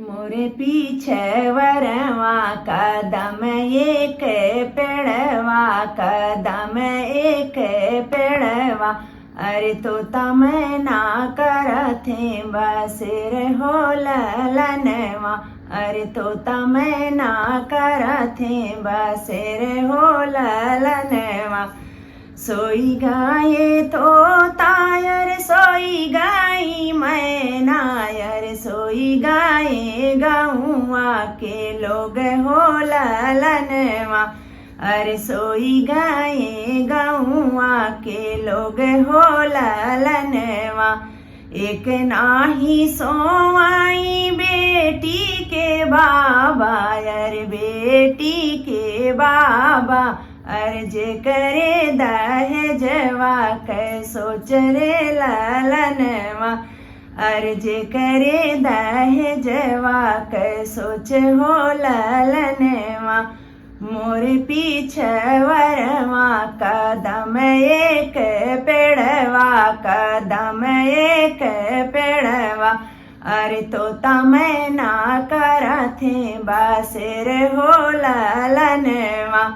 मोरे पीछे वरवा कदम एक पेड़वा कदम एक पेड़वा। अरे तो तमै ना करथे बसेर हो ललनवा। अरे तो तमै ना करथे बसेर हो ललनवा। सोई गाये तो तायर सोई गाई मैना। अरे सोई गाये गौआ के लोग हो ललनवा। अरे सोई गाये गौआ के लोग हो ललनवा। एक नाही सोवाई बेटी के बाबा। अरे बेटी के बाबा। अरे जे करे दहेजवा कै सोच रे ललनवा। अरे जे करे दहेजवा कै सोच हो ललनवा। मोरे पीछे वरवा कदम एक पेड़वा कदम एक पेड़वा। अरे तो तमै ना करथे बसेर हो ललनवा।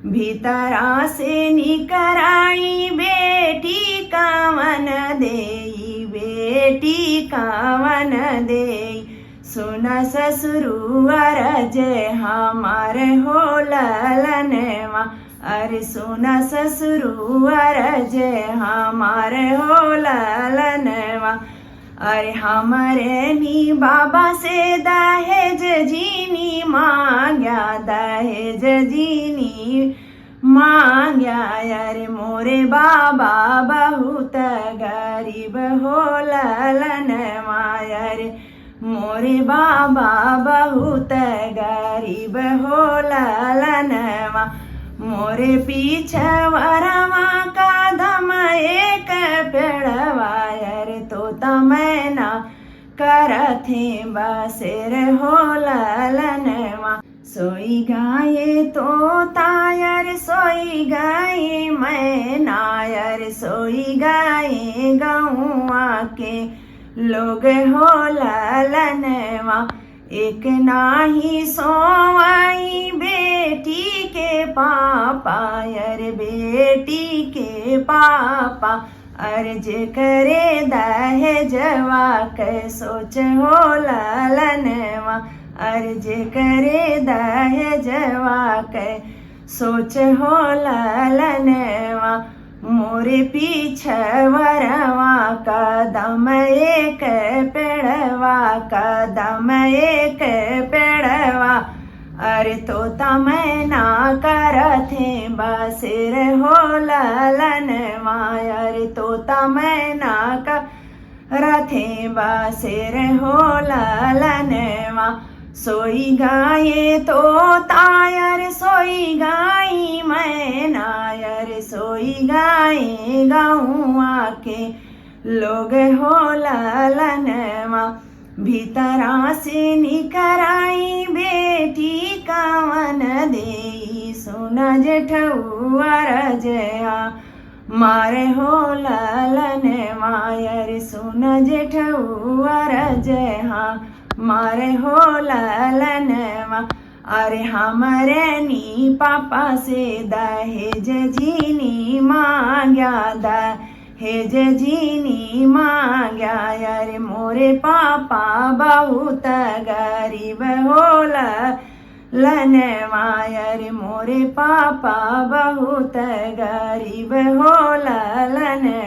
भीतरा से निकराई बेटी कावन देई बेटी कावन देई। सुन ससुरुअर जय हमार हो ललनवा। अरे सुन ससुरुअर जय हमार हो ललनवा। अरे हमारे नी बाबा से दहेज जीनी मांग्या दहेज जीनी मांग्या। अरे मोरे बाबा बहुत गरीब हो ललनवा। अरे मोरे बाबा बहुत गरीब हो ललनवा। मोरे पीछे वरवा कदम एक पेड़वा। अरे तो तमै ना करथे बसेर हो ललनवा। सोई गाये तो तायर सोई गाये मैना। अरे सोई गाये गौआ के लोग हो ललनवा। एक नाही सोवाई बेटी के पापा। अरे बेटी के पापा। अरे जे करे दहेजवा कै सोच हो ललनवा। अरे जे करे दहेजवा कै सोच हो ललनवा। मोरे पीछे वरवा कदम एक पेड़वा कदम एक पेड़वा। अरे तो तमै ना करथे बसेर हो ललनवा। अरे तो तमै ना करथे बसेर हो ललनवा। सोई गाये तो तायर सोई गाई मैना। अरे सोई गाये गौआ के लोग हो ललनवा। भीतरा से निकराई बेटी कावन देई। सुन जेठउअर जया मारे हो ललनवा। अरे सुन जेठउअर जया मारे हो ललनवा। अरे हमारे नी पापा से दहेज जीनी मांग्या दहेज जीनी मांग्या। अरे मोरे पापा बहुत गरीब हो ललनवा। अरे मोरे पापा बहुत गरीब हो ललनवा।